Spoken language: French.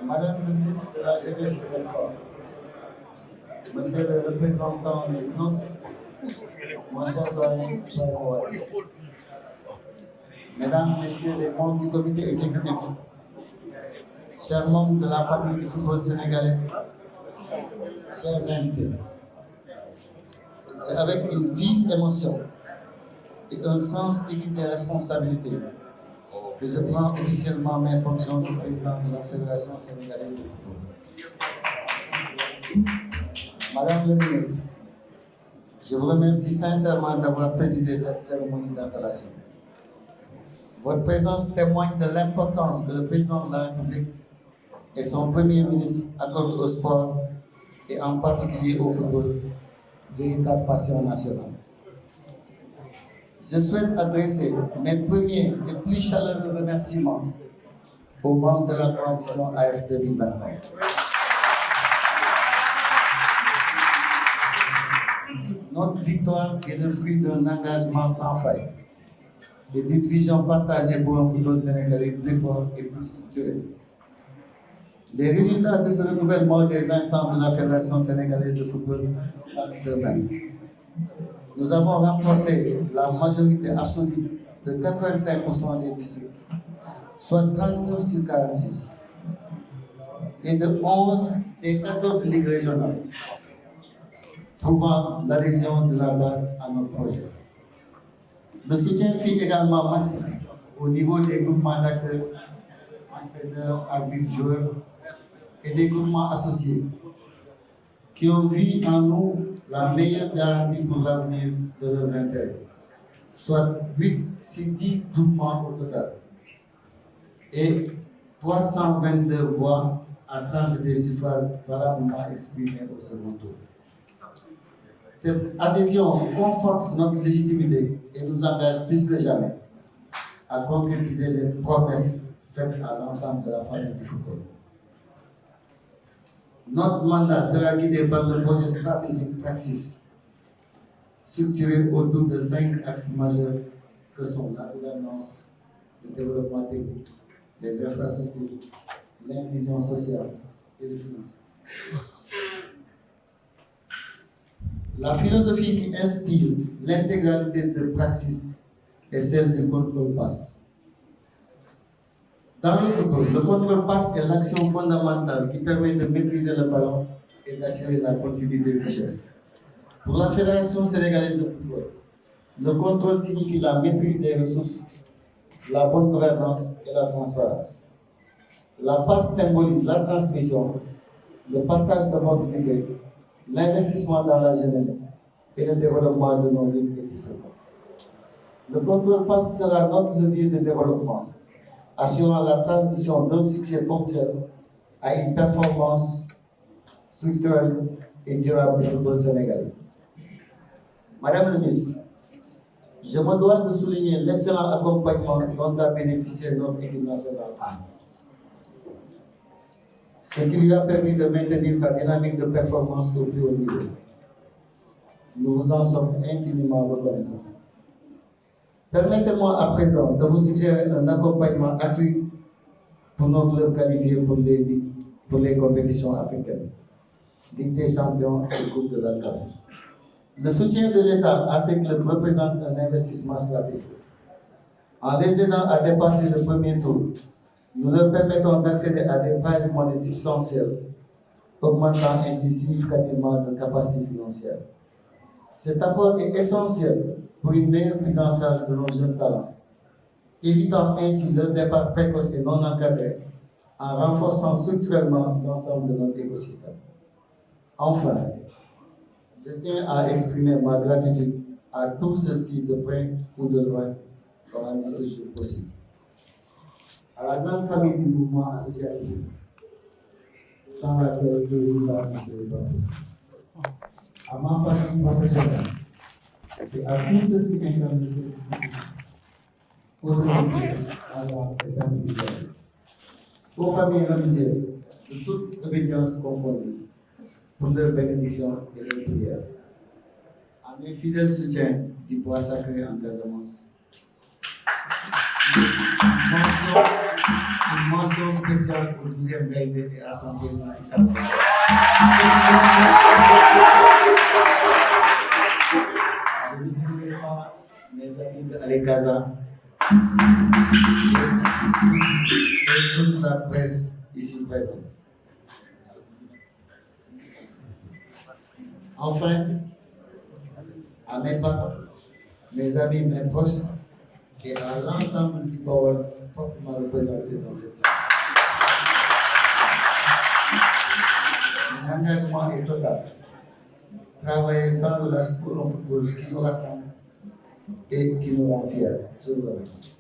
Madame le ministre de la Jeunesse et des Sports, Monsieur le représentant du CNOS, mon cher doyen Bayrou, Mesdames, Messieurs les membres du comité exécutif, chers membres de la famille du football sénégalais, chers invités, c'est avec une vive émotion et un sens aigu des responsabilités que je prends officiellement mes fonctions de président de la Fédération sénégalaise de football. Madame le ministre, je vous remercie sincèrement d'avoir présidé cette cérémonie d'installation. Votre présence témoigne de l'importance que le président de la République et son premier ministre accordent au sport et en particulier au football, véritable passion nationale. Je souhaite adresser mes premiers et plus chaleureux remerciements aux membres de la coalition AF 2025. Notre victoire est le fruit d'un engagement sans faille et d'une vision partagée pour un football sénégalais plus fort et plus structuré. Les résultats de ce renouvellement des instances de la Fédération sénégalaise de football parlent d'eux-mêmes. Nous avons remporté la majorité absolue de 85% des districts, soit 39 sur 46, et de 11 des 14 ligues régionales, prouvant l'adhésion de la base à notre projet. Le soutien fut également massif au niveau des groupements d'acteurs, entraîneurs, arbitres, joueurs et des groupements associés qui ont vu en nous la meilleure garantie pour l'avenir de leurs intérêts, soit 8 sur 10 groupements au total et 322 voix à 30 des suffrages valablement exprimés au second tour. Cette adhésion conforte notre légitimité et nous engage plus que jamais à concrétiser les promesses faites à l'ensemble de la famille du football. Notre mandat sera guidé par le projet stratégique Praxis, structuré autour de 5 axes majeurs que sont la gouvernance, le développement technique, les infrastructures, l'inclusion sociale et le financement. La philosophie qui inspire l'intégralité de Praxis est celle du contrôle passe. Dans le football, le contrôle passe est l'action fondamentale qui permet de maîtriser le ballon et d'assurer la continuité du jeu. Pour la Fédération sénégalaise de football, le contrôle signifie la maîtrise des ressources, la bonne gouvernance et la transparence. La passe symbolise la transmission, le partage d'opportunités, l'investissement dans la jeunesse et le développement de nos villes et districts. Le contrôle passe sera notre levier de développement, assurant la transition d'un succès ponctuel à une performance structurelle et durable du football sénégalais. Madame le ministre, je me dois de souligner l'excellent accompagnement dont a bénéficié notre équipe nationale A, ce qui lui a permis de maintenir sa dynamique de performance au plus haut niveau. Nous vous en sommes infiniment reconnaissants. Permettez-moi à présent de vous suggérer un accompagnement accru pour nos clubs qualifiés pour les compétitions africaines, Ligue des champions et Coupe de la CAF. Le soutien de l'État à ces clubs représente un investissement stratégique. En les aidant à dépasser le premier tour, nous leur permettons d'accéder à des prizes money substantielles, augmentant ainsi significativement leur capacité financière. Cet apport est essentiel pour une meilleure prise en charge de nos jeunes talents, évitant ainsi leur départ précoce et non encadré, en renforçant structurellement l'ensemble de notre écosystème. Enfin, je tiens à exprimer ma gratitude à tous ceux qui, de près ou de loin, ont rendu ce jour possible. À la grande famille du mouvement associatif, sans laquelle ce résultat ne serait pas possible. À ma famille professionnelle et à tous ceux qui incarnent cette institution, autorités, agents et syndicats, aux familles religieuses de toute obédience confondue, pour leur bénédiction et leur prière. À mes fidèles soutiens du bois sacré en Casamance, mention Une mention spéciale au 12e Gaïdé et à son président Issa Moussa. Je n'oublierai pas mes amis de Alekaza et toute la presse ici présente. Enfin, à mes parents, mes amis, mes proches et à l'ensemble du Bawol fortement représenté dans cette salle. Mon engagement est total. Travailler sans relâche pour un football qui nous rassemble et qui nous rend fiers. Je vous remercie.